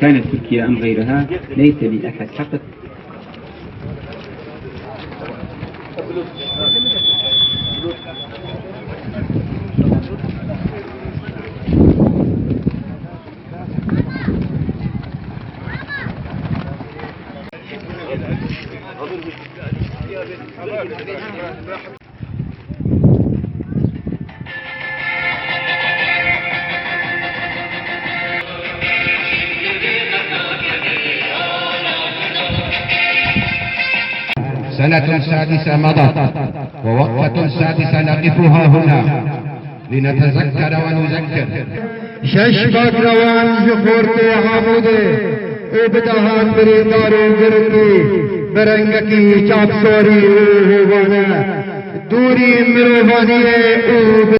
كانت تركيا أم غيرها ليس لأحد حق. سنة سادسة مضت ووقفة سادسة نقفها هنا لنتذكر ونذكر. ششبك روان جخورت حاموده ابتهان بريدارو گرتی برنگکی چاپسوری اوهوانا دوری مروانی او